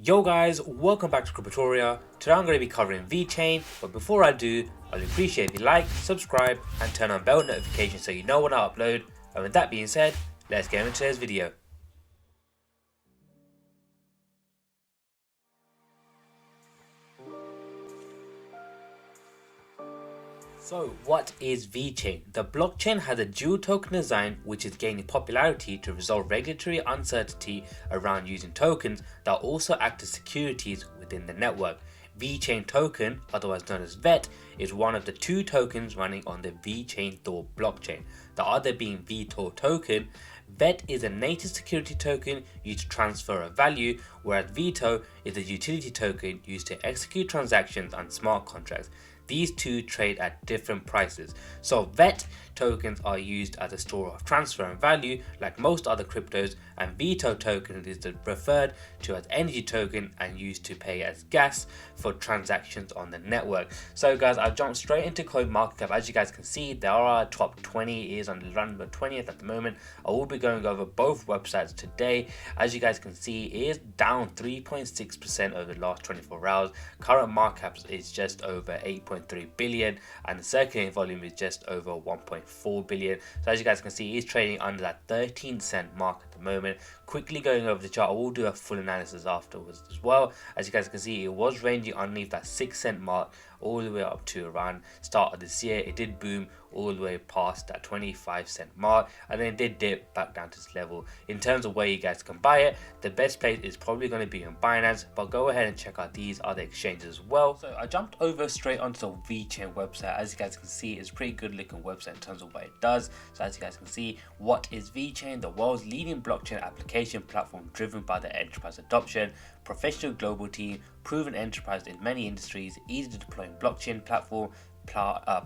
Yo guys, welcome back to Cryptoria. Today I'm going to be covering VeChain, but before I do, I'd appreciate if you like, subscribe and turn on bell notifications so you know when I upload. And with that being said, let's get into today's video. So what is VeChain? The blockchain has a dual token design which is gaining popularity to resolve regulatory uncertainty around using tokens that also act as securities within the network. VeChain token, otherwise known as VET, is one of the two tokens running on the VeChain Thor blockchain, the other being VTHO token. VET is a native security token used to transfer a value, whereas VTHO is a utility token used to execute transactions on smart contracts. These two trade at different prices. So VET tokens are used as a store of transfer and value like most other cryptos, and VTHO token is referred to as energy token and used to pay as gas for transactions on the network. So guys, I'll jump straight into CoinMarketCap. As you guys can see, there are top 20 is on the November 20th at the moment. I will be going over both websites today. As you guys can see, it is down 3.6% over the last 24 hours. Current market cap is just over 8.3 billion and the circulating volume is just over 1.4 billion. So as you guys can see, it's trading under that 13-cent mark at the moment. Quickly going over the chart, I will do a full analysis afterwards as well. As you guys can see, it was ranging underneath that 6-cent mark all the way up to around start of this year. It did boom all the way past that 25-cent mark and then it did dip back down to this level. In terms of where you guys can buy it, the best place is probably going to be on Binance, but go ahead and check out these other exchanges as well. So I jumped over straight onto the VeChain website. As you guys can see, it's a pretty good looking website in terms of what it does. So as you guys can see, what is VeChain? The world's leading blockchain application platform driven by the enterprise adoption, professional global team, proven enterprise in many industries, easy to deploy blockchain platform,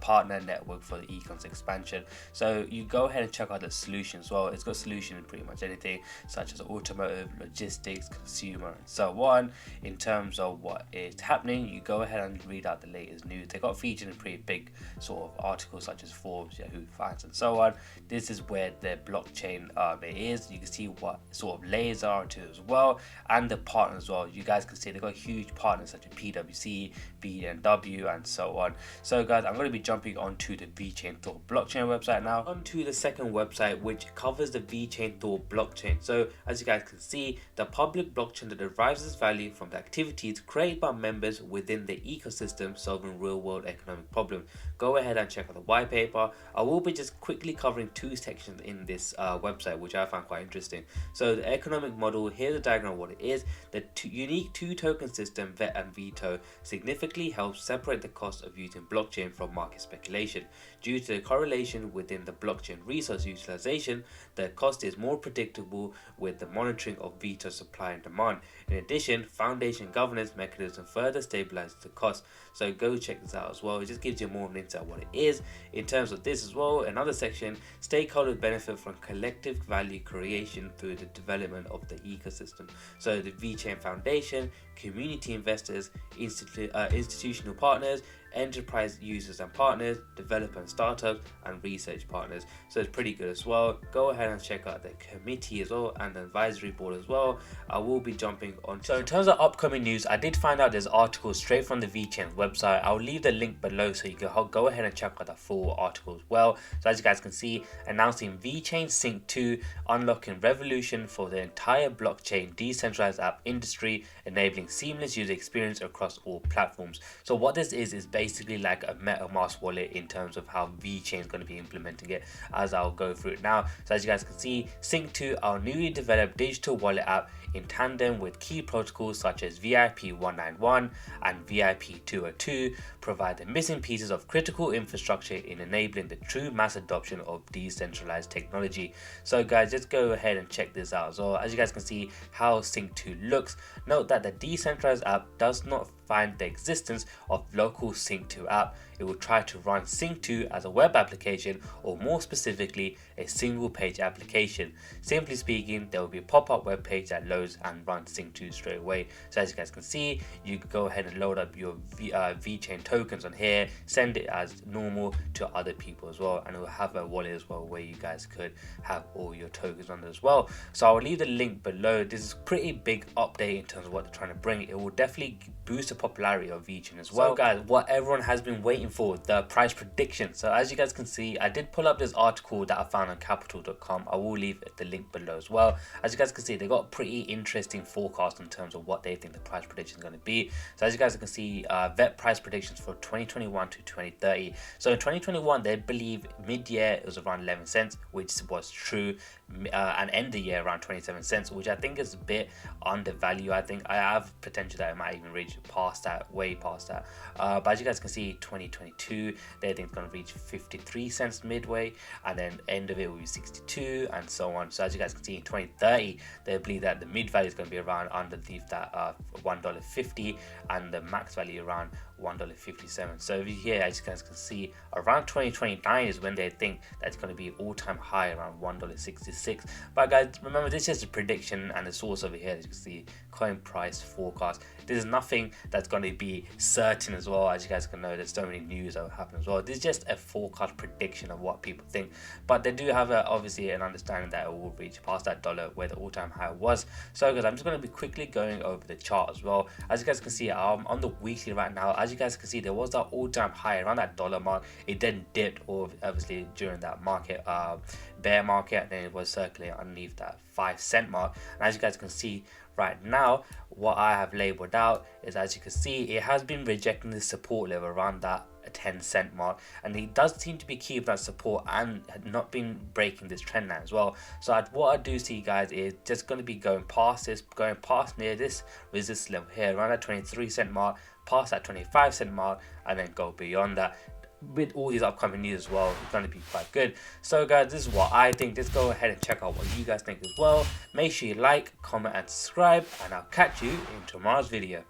partner network for the econs expansion. So you go ahead and check out the solution as well. It's got solution in pretty much anything such as automotive, logistics, consumer and so on. In terms of what is happening, you go ahead and read out the latest news. They got featured in pretty big sort of articles such as Forbes, Yahoo Finance and so on. This is where the blockchain it is. You can see what sort of layers are to it as well, and the partners as well. You guys can see they've got huge partners such as PwC, BMW and so on. So guys, I'm going to be jumping onto the VeChain Thor blockchain website now. Onto the second website which covers the VeChain Thor blockchain. So as you guys can see, the public blockchain that derives its value from the activities created by members within the ecosystem solving real world economic problems. Go ahead and check out the white paper. I will be just quickly covering two sections in this website which I found quite interesting. So the economic model, here's a diagram of what it is. The unique two token system VET and VTHO significantly helps separate the cost of using blockchain from market speculation. Due to the correlation within the blockchain resource utilization, the cost is more predictable with the monitoring of VeChain supply and demand. In addition, foundation governance mechanism further stabilizes the cost. So go check this out as well. It just gives you more of an insight what it is. In terms of this as well, another section, stakeholders benefit from collective value creation through the development of the ecosystem. So the VeChain Foundation, community investors, institutional partners, enterprise users and partners, developer and startups, and research partners. So it's pretty good as well. Go ahead and check out the committee as well and the advisory board as well. I will be jumping on. So in terms of upcoming news, I did find out there's articles straight from the VeChain website. I'll leave the link below so you can go ahead and check out the full article as well. So as you guys can see, announcing VeChain Sync 2, unlocking revolution for the entire blockchain decentralized app industry, enabling seamless user experience across all platforms. So what this is basically like a MetaMask wallet in terms of how VeChain is going to be implementing it, as I'll go through it now. So as you guys can see, Sync 2, our newly developed digital wallet app in tandem with key protocols such as VIP 191 and VIP 202, provide the missing pieces of critical infrastructure in enabling the true mass adoption of decentralized technology. So guys, just go ahead and check this out as well. As you guys can see how Sync 2 looks, note that the decentralized app does not find the existence of local Sync 2 app. it will try to run Sync2 as a web application, or more specifically a single page application. Simply speaking, there will be a pop-up web page that loads and runs Sync2 straight away. So as you guys can see, you can go ahead and load up your VeChain tokens on here, send it as normal to other people as well, and it will have a wallet as well where you guys could have all your tokens on there as well. So I'll leave the link below. This is a pretty big update in terms of what they're trying to bring. It will definitely boost the popularity of VeChain as well. So guys, what everyone has been waiting for, the price prediction. So as you guys can see, I did pull up this article that I found on capital.com. I will leave the link below as well. As you guys can see, they got a pretty interesting forecast in terms of what they think the price prediction is going to be. So as you guys can see, VET price predictions for 2021 to 2030. So in 2021, they believe mid-year it was around 11 cents, which was true, and end the year around 27 cents, which I think is a bit undervalued. I think I have potential that it might even reach past that, way past that. But as you guys can see, 2022, they think it's going to reach 53 cents midway, and then end of it will be 62, and so on. So as you guys can see, in 2030, they believe that the mid value is going to be around underneath that $1.50, and the max value around $1.57. So over here, as you guys can see, around 2029 is when they think that's going to be all-time high around $1.66. But guys, remember, this is just a prediction, and the source over here, as you can see, coin price forecast. There's nothing that's going to be certain as well. As you guys can know, there's so many news that will happen as well. This is just a forecast prediction of what people think, but they do have obviously an understanding that it will reach past that dollar where the all-time high was. So guys, I'm just going to be quickly going over the chart as well. As you guys can see, on the weekly right now, as you guys can see, there was that all-time high around that dollar mark. It then dipped, or obviously during that market bear market, and then it was circulating underneath that 5 cent mark. And as you guys can see right now, what I have labeled out is, as you can see, it has been rejecting the support level around that 10 cent mark, and he does seem to be keeping that support and had not been breaking this trend line as well. So what I do see, guys, is just going to be going past this, going past near this resistance level here around that 23 cent mark, past that 25 cent mark, and then go beyond that. With all these upcoming news as well, it's going to be quite good. So guys, this is what I think. Just go ahead and check out what you guys think as well. Make sure you like, comment and subscribe, and I'll catch you in tomorrow's video.